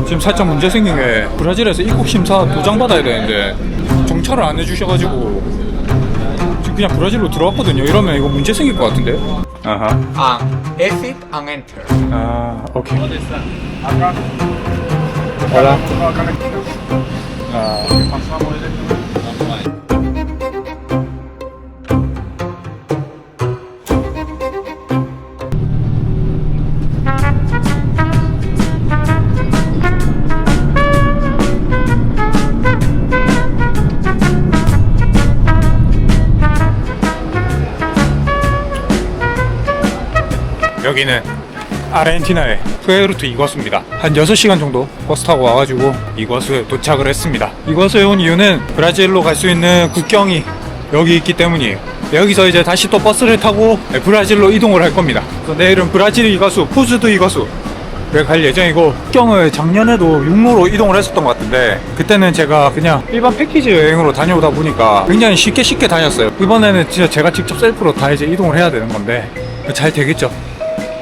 지금 살짝 문제 생긴 게 브라질에서 입국 심사 도장 받아야 되는데 정찰을 안 해주셔가지고 지금 그냥 브라질로 들어왔거든요. 이러면 이거 문제 생길 것 같은데. 아하. Exit and enter. 아, 오케이. Hola. 여기는 아르헨티나의 푸에르토 이과수입니다. 한 6시간 정도 버스 타고 와가지고 이과수에 도착을 했습니다. 이과수에 온 이유는 브라질로 갈 수 있는 국경이 여기 있기 때문이에요. 여기서 이제 다시 또 버스를 타고 브라질로 이동을 할 겁니다. 그래서 내일은 브라질 이과수, 포즈도 이과수를 갈 예정이고, 국경을 작년에도 육로로 이동을 했었던 것 같은데 그때는 제가 그냥 일반 패키지 여행으로 다녀오다 보니까 굉장히 쉽게 다녔어요. 이번에는 진짜 제가 직접 셀프로 다 이제 이동을 해야 되는 건데 잘 되겠죠?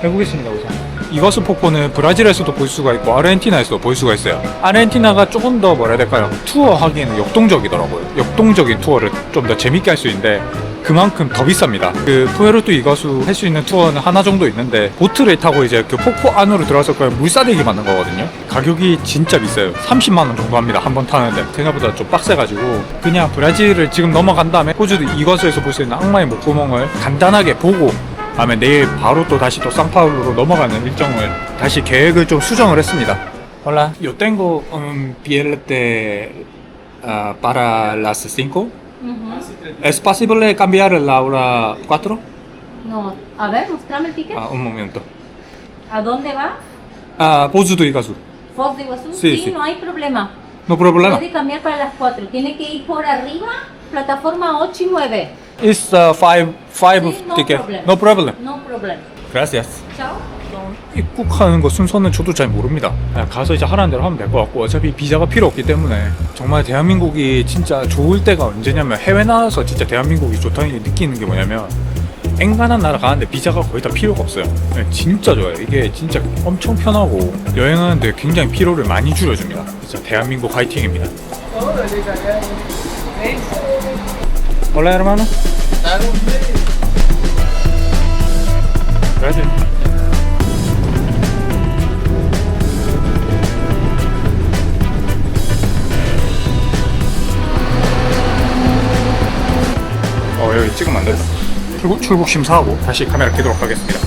해보겠습니다. 우선 이과수 폭포는 브라질에서도 볼 수가 있고 아르헨티나에서도 볼 수가 있어야 아르헨티나가 조금 더 뭐라 해야 될까요? 투어 하기에는 역동적이더라고요. 역동적인 투어를 좀 더 재밌게 할 수 있는데 그만큼 더 비쌉니다. 그 푸에르토 이과수 할 수 있는 투어는 하나 정도 있는데 보트를 타고 이제 그 폭포 안으로 들어가서 그냥 물사대기 맞는 거거든요. 가격이 진짜 비싸요. 30만원 정도 합니다. 한 번 타는데 생각보다 좀 빡세가지고 그냥 브라질을 지금 넘어간 다음에 호주 이과수에서 볼 수 있는 악마의 목구멍을 간단하게 보고 다음에 내일 바로 또 다시 또 상파울루로 넘어가는 일정을 다시 계획을 좀 수정을 했습니다. Hola, yo tengo un billete para las 5. ¿Es posible cambiar la hora 4? No, a ver, mostrame el ticket. Un momento. ¿A dónde va? Pozo do Iguazú. Foz de Iguazú. Sí, Sí, sí. no hay problema. No problema. Puede cambiar para las 4. Tiene que ir por arriba, plataforma 8 y 9. It's 5 Sí, no ticket. problem. No problem. No problem. Gracias. Chao. 입국하는 거 순서는 저도 잘 모릅니다. 그냥 가서 이제 하라는 대로 하면 될 것 같고 어차피 비자가 필요 없기 때문에 정말 대한민국이 진짜 좋을 때가 언제냐면 해외 나와서 진짜 대한민국이 좋다는 게 느끼는 게 뭐냐면 앵간한 나라 가는데 비자가 거의 다 필요가 없어요. 진짜 좋아요. 이게 진짜 엄청 편하고 여행하는데 굉장히 피로를 많이 줄여줍니다. 진짜 대한민국 화이팅입니다. Hola hermano. Gracias. 여기 찍으면 안 된다. 출국 심사하고 다시 카메라 켜도록 하겠습니다.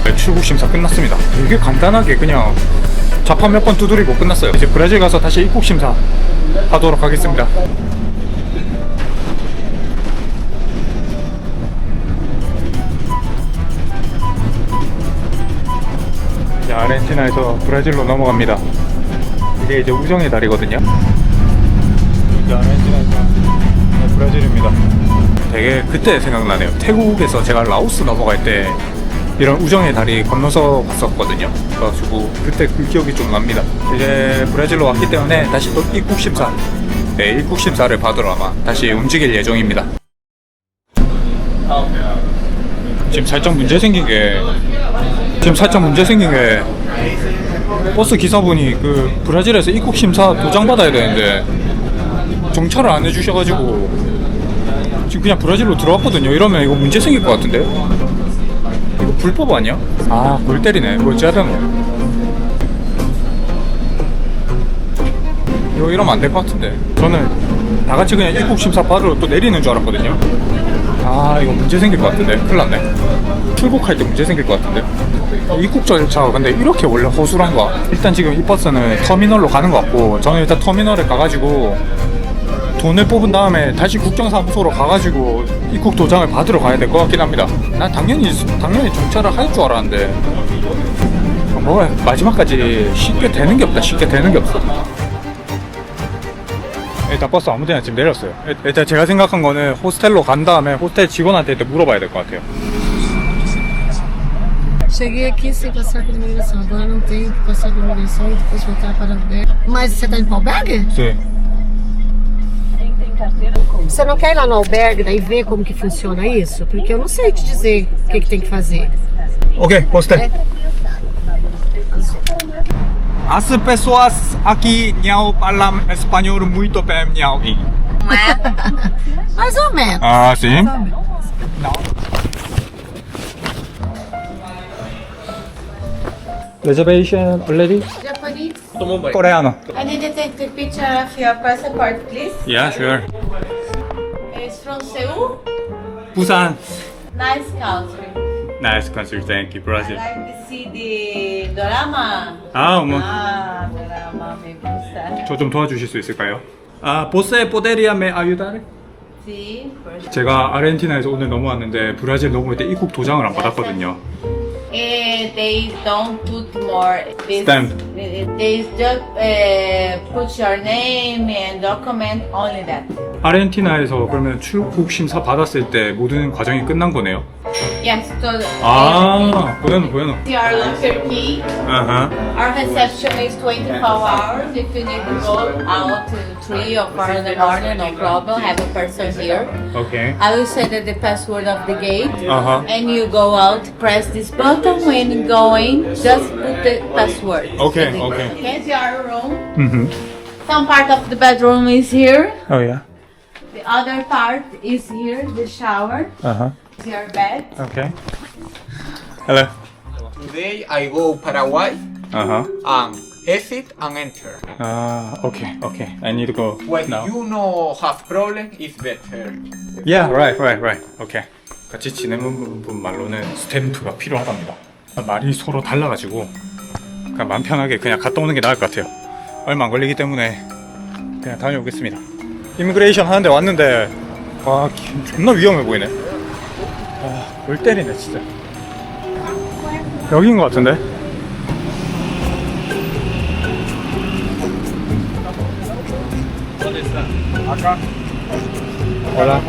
네, 출국 심사 끝났습니다. 되게 간단하게 그냥 좌판 몇 번 두드리고 끝났어요. 이제 브라질 가서 다시 입국 심사 하도록 하겠습니다. 이제 아르헨티나에서 브라질로 넘어갑니다. 이게 이제 우정의 달이거든요. 이제 아르헨티나에서 브라질입니다. 되게 그때 생각나네요. 태국에서 제가 라오스 넘어갈 때 이런 우정의 다리 건너서 갔었거든요. 그래가지고 그때 그 기억이 좀 납니다. 이제 브라질로 왔기 때문에 다시 또 입국 심사, 입국 심사를 받으러 아마 다시 움직일 예정입니다. 지금 살짝 문제 생긴 게 버스 기사분이 그 브라질에서 입국 심사 도장 받아야 되는데 정찰을 안 해주셔가지고 지금 그냥 브라질로 들어왔거든요. 이러면 이거 문제 생길 것 같은데. 이거 불법 아니야? 골 때리네. 뭐 어찌해야 되노? 이거 이러면 안 될 것 같은데. 저는 다 같이 그냥 입국 심사 받으러 또 내리는 줄 알았거든요. 이거 문제 생길 것 같은데. 큰일 났네. 출국할 때 문제 생길 것 같은데. 입국 절차가 근데 이렇게 원래 허술한가? 일단 지금 이 버스는 터미널로 가는 것 같고 저는 일단 터미널에 가가지고 돈을 뽑은 다음에 다시 국경사무소로 가가지고 입국 도장을 받으러 가야 될 것 같긴 합니다. 난 당연히 정찰을 할 줄 알았는데 뭐 마지막까지 쉽게 되는 게 없다. 일단 버스 아무데나 지금 내렸어요. 일단 제가 생각한 거는 호스텔로 간 다음에 호스텔 직원한테 일단 물어봐야 될 것 같아요. Cheguei aqui sem passar por imigração. Agora não tenho que passar por imigração e depois voltar para ver. Mas você tá em Paul Bag? 네. Você não quer ir lá no albergue daí ver como que funciona isso? Porque eu não sei te dizer o que tem que fazer. 오케이, poste. As pessoas aqui não falam espanhol muito bem, não. Mais ou menos. Ah, sim? Reservation already? Japanese. Coreano. I need to take the picture of your passport, please. Yeah, sure. It's from Seoul. 부산. Nice country. Nice country, thank you, I Brazil. like to see the drama. 아, 어머. Drama me gusta. 저 좀 도와주실 수 있을까요? 아, 보세 포데리아 메 아유다레? Sí, por 제가 아르헨티나에서 오늘 넘어왔는데 브라질 넘어올 때 입국 도장을 안 받았거든요. They don't put more this. Stamp. They just put your name and document only that. 아르헨티나에서 그러면 출국 심사 받았을 때 모든 과정이 끝난 거네요. Yes, so 아, 보여노. your locker key. 아하. Our reception is 24 hours. If you need to go out to 3 or 4 in the morning, no problem. Have a person here. 오케이. I will send you the password of the gate. 아하. And you go out, press this button when going, just put the password. Okay, Okay, okay. Here's your room. Mhm. Some part of the bedroom is here. Oh yeah. The other part is here, the shower. 아하. It's your bed. Okay. Hello. Today I go Paraguay 아하. and exit and enter. 아, okay. I need to go When now. you no have problem, it's better. Yeah, right. Okay. 같이 지내는 분 말로는 스탬프가 필요하답니다. 말이 서로 달라가지고 그냥 마음 편하게 그냥 갔다 오는 게 나을 것 같아요. 얼마 안 걸리기 때문에 그냥 다녀오겠습니다. 이미그레이션 하는데 왔는데 와 존나 위험해 보이네. 골 때리네 진짜. 여기인 것 같은데? Hola.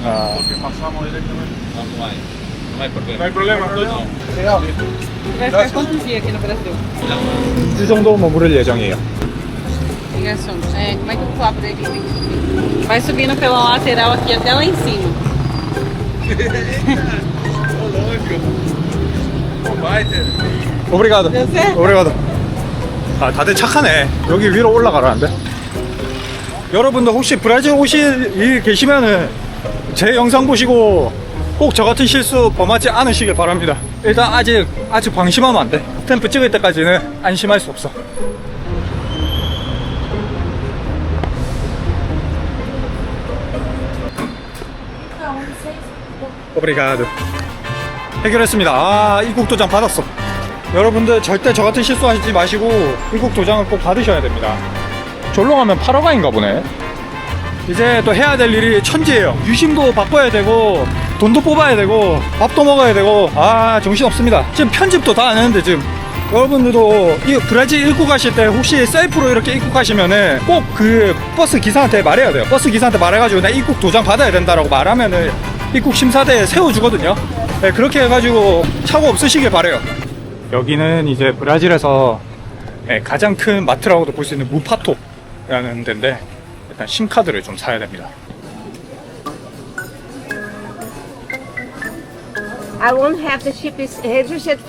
Ah. Vai ficar quantos dias aqui no Brasil? 이 정도 머무를 예정이에요. Ligação. Como é que eu vou abrir aqui? Vai subindo pela lateral aqui até lá em cima. 오브리가도. 오브리가도. 아, 다들 착하네. 여기 위로 올라가라는데. 여러분도 혹시 브라질 오실 일 계시면은 제 영상 보시고 꼭 저 같은 실수 범하지 않으시길 바랍니다. 일단 아직 방심하면 안 돼. 스탬프 찍을 때까지는 안심할 수 없어. 오브리가도. 해결했습니다. 아, 입국 도장 받았어. 여러분들 절대 저 같은 실수하지 마시고 입국 도장을 꼭 받으셔야 됩니다. 절로 가면 파라과이인가 보네. 이제 또 해야 될 일이 천지예요. 유심도 바꿔야 되고 돈도 뽑아야 되고 밥도 먹어야 되고 아 정신없습니다. 지금 편집도 다 안 했는데 지금 여러분들도 이 브라질 입국 가실 때 혹시 셀프로 이렇게 입국하시면은 꼭 그 버스 기사한테 말해야 돼요. 버스 기사한테 말해가지고 나 입국 도장 받아야 된다라고 말하면은 입국 심사대에 세워주거든요. 네, 그렇게 해가지고 착오 없으시길 바래요. 여기는 이제 브라질에서 가장 큰 마트라고도 볼 수 있는 무파토라는 데인데 일단 심카드를 좀 사야 됩니다. I won't have the ship is registered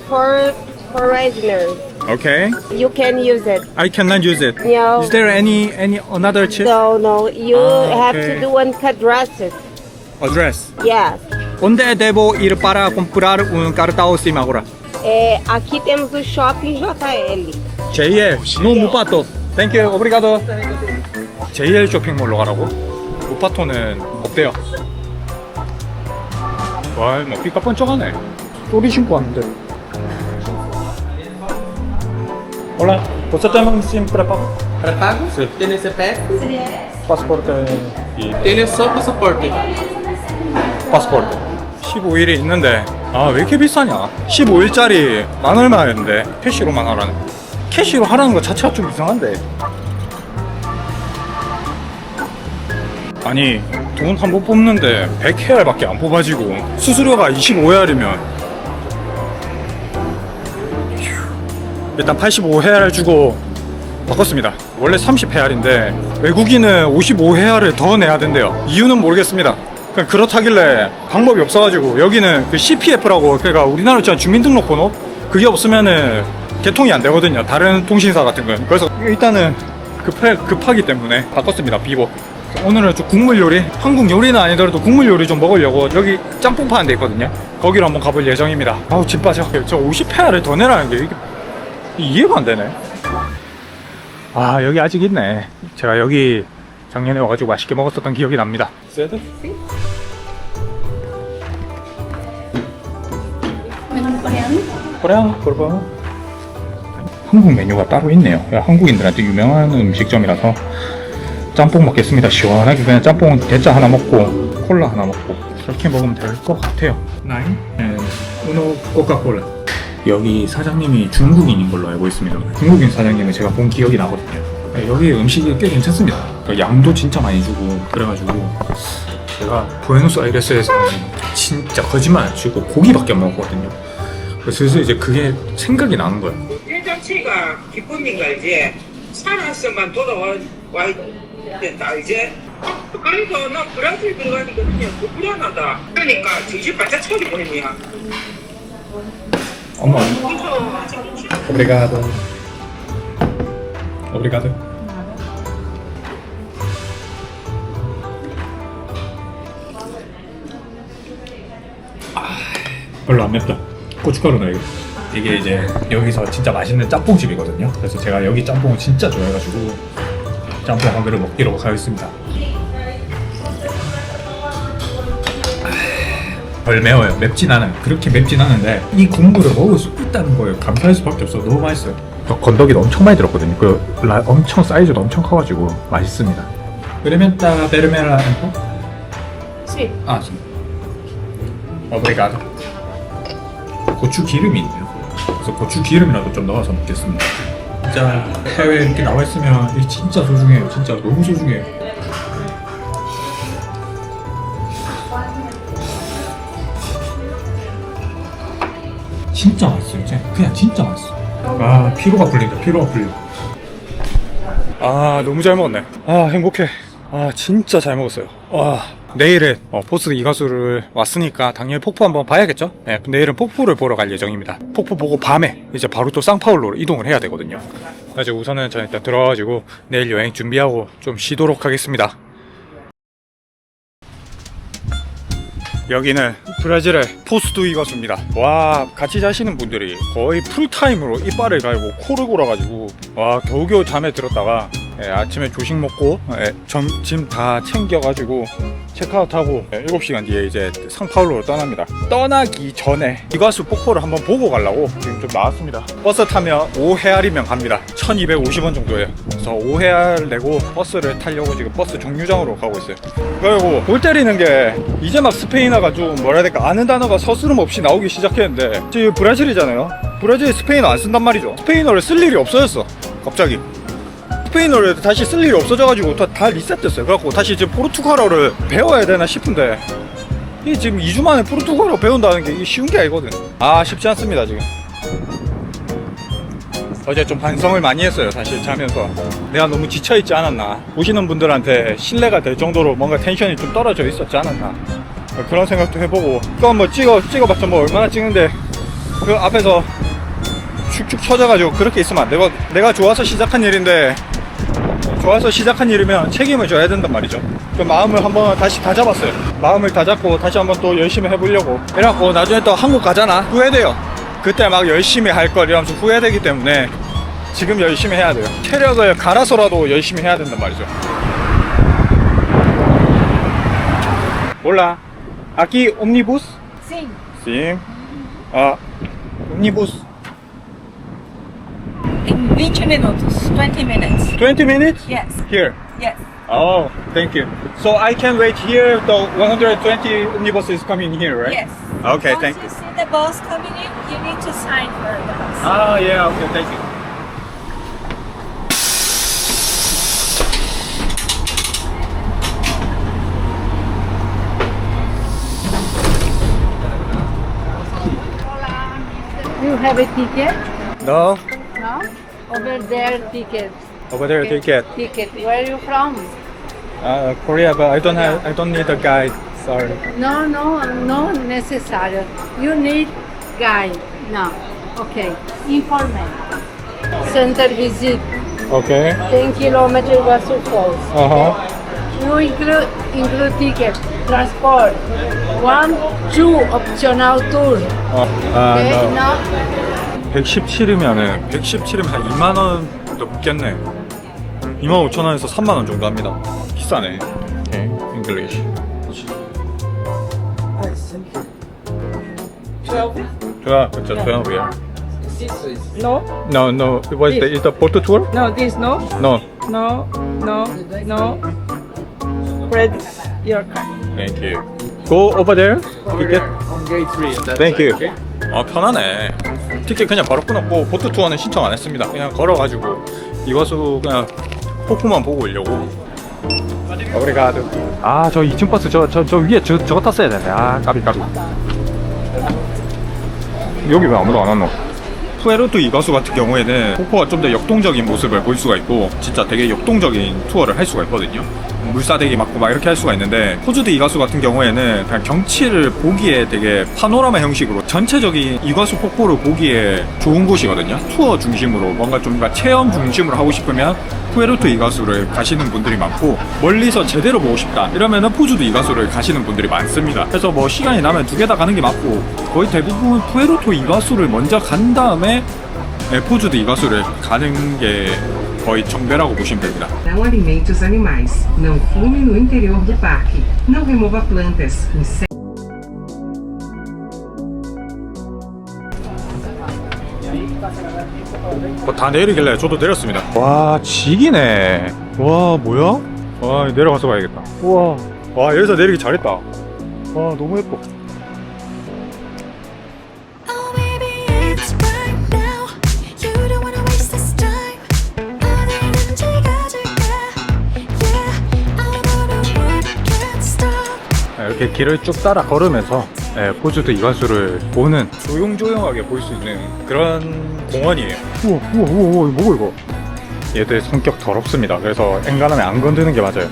for foreigners. Okay, You can use it. I cannot use it. No. Is there any another chip? No. You Ah, have okay. to do one addresses. Address. Yes. Onde devo ir para comprar un cartão SIM agora? Aqui temos o shopping JL. JL. No 무파토. Thank you. 오브리가도. JL 쇼핑몰로 가라고? 무파토는 없대요. 와, 뭐 삐까뻔쩍하네. 쪼리 신고 왔는데. Hola, ¿você tem um SIM pré-pago? ¿Prepago? Sí. ¿Tiene CPF? 파스포르트 이 Tiene só pasaporte. 파스포르트 15일이 있는데 아 왜 이렇게 비싸냐 15일짜리 만 얼마였는데 캐시로만 하라는 캐시로 하라는 거 자체가 좀 이상한데 아니 돈 한 번 뽑는데 100헤알밖에 안 뽑아지고 수수료가 25헤알이면 일단 85헤알 주고 바꿨습니다. 원래 30회알인데 외국인은 55회알을 더 내야 된대요. 이유는 모르겠습니다. 그냥 그렇다길래 방법이 없어가지고 여기는 그 CPF라고, 그러니까 우리나라처럼 주민등록번호 그게 없으면은 개통이 안 되거든요. 다른 통신사 같은 건. 그래서 일단은 급하기 때문에 바꿨습니다. 비보. 오늘은 좀 국물 요리, 한국 요리는 아니더라도 국물 요리 좀 먹으려고 여기 짬뽕 파는 데 있거든요. 거기로 한번 가볼 예정입니다. 아우 집 빠져. 저 50회알을 더 내라는 게 이게 이해가 안 되네. 아 여기 아직 있네. 제가 여기 작년에 와가지고 맛있게 먹었었던 기억이 납니다. 세드? 코레안? 그러봐. 한국 메뉴가 따로 있네요. 한국인들한테 유명한 음식점이라서 짬뽕 먹겠습니다. 시원하게 그냥 짬뽕 대짜 하나 먹고 콜라 하나 먹고 그렇게 먹으면 될 것 같아요. 나인? 우노 코카콜라. 여기 사장님이 중국인인 걸로 알고 있습니다. 중국인 사장님을 제가 본 기억이 나거든요. 여기 음식이 꽤 괜찮습니다. 양도 진짜 많이 주고 그래가지고 제가 부에노스아이레스에서는 진짜 거짓말 안 치고 고기밖에 안 먹었거든요. 그래서 슬슬 이제 그게 생각이 나는 거예요. 일 자체가 기쁨인 거 알지? 살아서만 돌아와야 된다 알지? 그래서 나 브라질 들어가니까 그냥 더 불안하다. 그러니까 정신 바짝 차리고 했냐? 엄마. 오브리가도. 오브리가도. 별로 안 맵다. 고춧가루 넣어야겠다. 이게 이제 여기서 진짜 맛있는 짬뽕집이거든요. 그래서 제가 여기 짬뽕을 진짜 좋아해가지고 짬뽕 한 그릇 먹기로 하겠습니다. 덜 매워요. 맵진 않아요. 그렇게 맵진 않은데 이 국물을 먹을 수 있다는 거에 감사할 수밖에 없어. 너무 맛있어요. 건더기도 엄청 많이 들었거든요. 엄청 사이즈도 엄청 커가지고 맛있습니다. Experimenta vermela un po'? Sì. 아, sim. Obrigado. 고추 기름이 있네요. 그래서 고추 기름이라도 좀 넣어서 먹겠습니다. 진짜 해외에 이렇게 나와 있으면 이게 진짜 소중해요. 진짜 너무 소중해요. 진짜 맛있어요. 그냥 진짜 맛있어. 아 피로가 풀린다. 피로가 풀려. 아 너무 잘 먹었네. 아 행복해. 아 진짜 잘 먹었어요. 와 내일은 포스 이가수를 왔으니까 당연히 폭포 한번 봐야겠죠. 네, 내일은 폭포를 보러 갈 예정입니다. 폭포 보고 밤에 이제 바로 또 상파울로로 이동을 해야 되거든요. 그래서 우선은 저는 일단 들어가가지고 내일 여행 준비하고 좀 쉬도록 하겠습니다. 여기는 브라질의 포스 두 이가수입니다. 와 같이 자시는 분들이 거의 풀타임으로 이빨을 갈고 코를 골아가지고 와 겨우겨우 잠에 들었다가 아침에 조식 먹고 점심 다 챙겨가지고 체크아웃하고 7시간 뒤에 이제 상파울로로 떠납니다. 떠나기 전에 이가수 폭포를 한번 보고 가려고 지금 좀 나왔습니다. 버스 타면 5회알이면 갑니다. 1250원 정도예요. 그래서 5회알 내고 버스를 타려고 지금 버스 정류장으로 가고 있어요. 그리고 골 때리는 게 이제 막 스페인어가 좀 뭐라 해야 될까 아는 단어가 서스름 없이 나오기 시작했는데 지금 브라질이잖아요. 브라질이 스페인어 안 쓴단 말이죠. 스페인어를 쓸 일이 없어졌어. 갑자기 스페인어를 다시 쓸 일이 없어져가지고 다 리셋됐어요. 그래갖고 다시 지금 포르투갈어를 배워야 되나 싶은데 이 지금 2주 만에 포르투갈어 배운다는 게 쉬운 게 아니거든. 아 쉽지 않습니다. 지금 어제 좀 반성을 많이 했어요. 사실 자면서 내가 너무 지쳐있지 않았나, 오시는 분들한테 신뢰가 될 정도로 뭔가 텐션이 좀 떨어져 있었지 않았나, 그런 생각도 해보고. 그거 뭐 찍어봤자 뭐 얼마나 찍는데 그 앞에서 축축 처져가지고 그렇게 있으면 안 되고, 내가 좋아서 시작한 일인데 좋아서 시작한 일이면 책임을 져야 된단 말이죠. 그 마음을 한번 다시 다 잡았어요. 마음을 다 잡고 다시 한번 또 열심히 해보려고. 이래갖고 나중에 또 한국 가잖아, 후회돼요. 그때 막 열심히 할 걸 이러면서 후회되기 때문에 지금 열심히 해야 돼요. 체력을 갈아서라도 열심히 해야 된단 말이죠. Hola, aquí omnibus? Sí. Sí. Omnibus. In 20 minutos, 20 minutes. 20 minutes? Yes. Here. Yes. Oh, thank you. So I can wait here. The 120 omnibus is coming here, right? Yes. Okay, Once thank you you. see the bus coming in, you need to sign for the bus. Ah, yeah. Okay, thank you. You have a ticket? No. No? Over there, ticket. Over there, ticket. Ticket. Where are you from? Korea, but I don't need a guide. Sorry. No, no necessário. You need guide. No. Okay. Informal. Center visit. Okay. 10 km Iguaçu Falls. You include ticket, transport, 1, 2 optional tour. Okay, no. now 117이면은 117이면 한 2만 원 넘겠네. 25,000원에서 3만 원 정도 합니다. 비싸네. 오케이, English. 12이야. No? No. Was the is the boat tour? No, this no? No. No. Spread your card. Thank you. Go over there. Ticket. On gate 3. Thank you. 아 편하네. 티켓 그냥 바로 끊었고 보트 투어는 신청 안 했습니다. 그냥 걸어가지고 이것으로 그냥 폭포만 보고 오려고. 오브리가드. 아 저 2층 버스 저 위에 저거 탔어야 되네. 아 까비. 여기 왜 아무도 안 왔노? 푸에르토 이가수 같은 경우에는 폭포가 좀 더 역동적인 모습을 볼 수가 있고 진짜 되게 역동적인 투어를 할 수가 있거든요. 물사대기 맞고 막 이렇게 할 수가 있는데 호주드 이가수 같은 경우에는 그냥 경치를 보기에 되게 파노라마 형식으로 전체적인 이가수 폭포를 보기에 좋은 곳이거든요. 투어 중심으로 뭔가 좀 체험 중심으로 하고 싶으면 푸에르토 이가수를 가시는 분들이 많고 멀리서 제대로 보고 싶다 이러면은 포주드 이가수를 가시는 분들이 많습니다. 그래서 뭐 시간이 나면 두 개 다 가는 게 맞고 거의 대부분 푸에르토 이가수를 먼저 간 다음에 포주드 이가수를 가는 게 거의 정배라고 보시면 됩니다. Não alimente os animais. Não fume no interior do parque. Não remova plantas. 뭐 다 내리길래 저도 내렸습니다. 와 지기네. 와 뭐야? 와 내려가서 봐야겠다. 우와. 와 여기서 내리기 잘했다. 와 너무 예뻐. 이렇게 길을 쭉 따라 걸으면서 포주드 이가수를 보는 조용조용하게 볼 수 있는 그런 공원이에요. 우와 뭐고 이거. 얘들 성격 더럽습니다. 그래서 엔간하면 안 건드는 게 맞아요.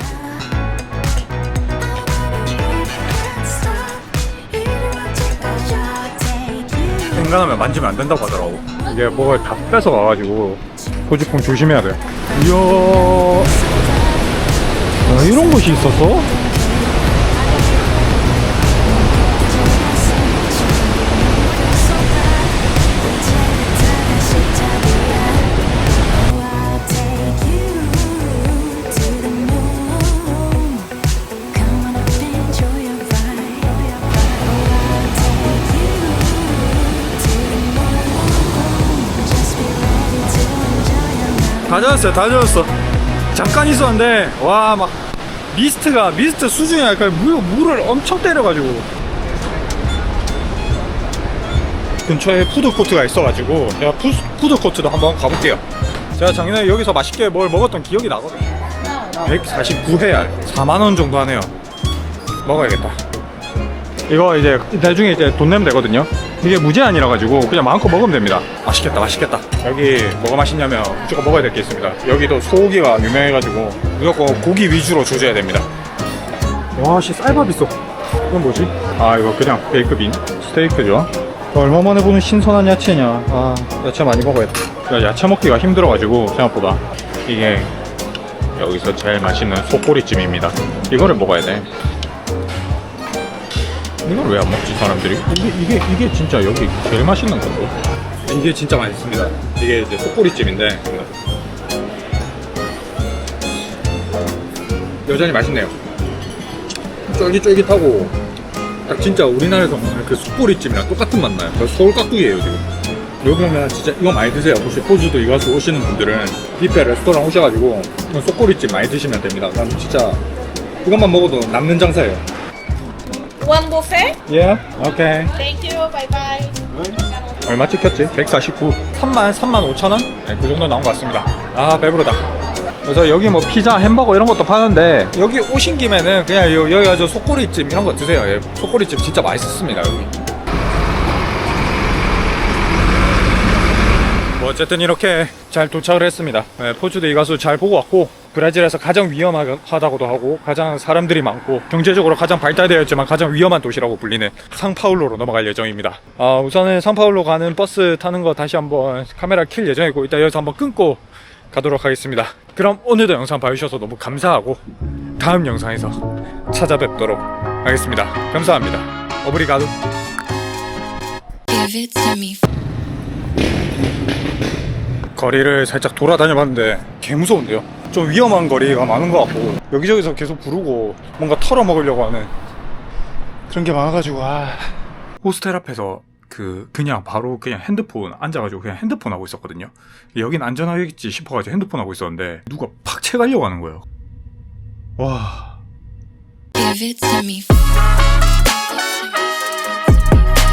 엔간하면 만지면 안 된다고 하더라고. 이게 뭐가 다 뺏어 와가지고 포주풍 조심해야 돼요. 이야 이런 곳이 있었어? 다 젖었어. 잠깐 있었는데 와 막 미스트 수준이 약간 물을 엄청 때려가지고. 근처에 푸드코트가 있어가지고 제가 푸드코트도 한번 가볼게요. 제가 작년에 여기서 맛있게 뭘 먹었던 기억이 나거든요. 149회알 4만원 정도 하네요. 먹어야겠다. 이거 이제 나중에 이제 돈 내면 되거든요. 이게 무제한이라 가지고 그냥 마음껏 먹으면 됩니다. 맛있겠다. 여기 뭐가 맛있냐면 무조건 먹어야 될 게 있습니다. 여기도 소고기가 유명해가지고 무조건 고기 위주로 조져야 됩니다. 와씨 쌀밥 있어. 이건 뭐지? 아 이거 그냥 베이크빈 스테이크죠. 얼마 만에 보는 신선한 야채냐. 아 야채 많이 먹어야겠다. 야채 먹기가 힘들어가지고 생각보다. 이게 여기서 제일 맛있는 속꼬리찜입니다. 이거를 먹어야 돼. 이걸 왜 안 먹지 사람들이? 이게 진짜 여기 제일 맛있는 건데. 이게 진짜 맛있습니다. 이게 이제 속꼬리찜인데 여전히 맛있네요. 쫄깃쫄깃하고 딱 진짜 우리나라에서 먹는 그 속꼬리찜이랑 똑같은 맛 나요. 서울 깍두기예요 지금. 여기 오면 진짜 이거 많이 드세요. 혹시 포주도 이가수 오시는 분들은 뷔페 레스토랑 오셔가지고 속꼬리찜 많이 드시면 됩니다. 그럼 진짜 이것만 먹어도 남는 장사예요. One buffet? Yeah, okay. Thank you. Bye bye. 얼마 찍혔지? 149. 35,000원? 네, 그 정도 나온 것 같습니다. 아 배부르다. 그래서 여기 뭐 피자, 햄버거 이런 것도 파는데 여기 오신 김에는 그냥 여기 가서 속꼬리찜 이런 거 드세요. 예, 속꼬리찜 진짜 맛있습니다 여기. 뭐 어쨌든 이렇게 잘 도착을 했습니다. 포주도 이가수 잘 보고 왔고, 브라질에서 가장 위험하다고도 하고 가장 사람들이 많고 경제적으로 가장 발달되어 있지만 가장 위험한 도시라고 불리는 상파울로로 넘어갈 예정입니다. 우선은 상파울로 가는 버스 타는 거 다시 한번 카메라 킬 예정이고, 이따 여기서 한번 끊고 가도록 하겠습니다. 그럼 오늘도 영상 봐주셔서 너무 감사하고 다음 영상에서 찾아뵙도록 하겠습니다. 감사합니다. 오브리가도. 거리를 살짝 돌아다녀봤는데 개 무서운데요. 좀 위험한 거리가 많은 것 같고, 여기저기서 계속 부르고 뭔가 털어먹으려고 하는 그런 게 많아가지고, 호스텔 앞에서 그냥 바로 그냥 핸드폰 앉아가지고 그냥 핸드폰 하고 있었거든요. 여긴 안전하겠지 싶어가지고 핸드폰 하고 있었는데 누가 팍 채가려고 하는 거예요. 와. Give it to me.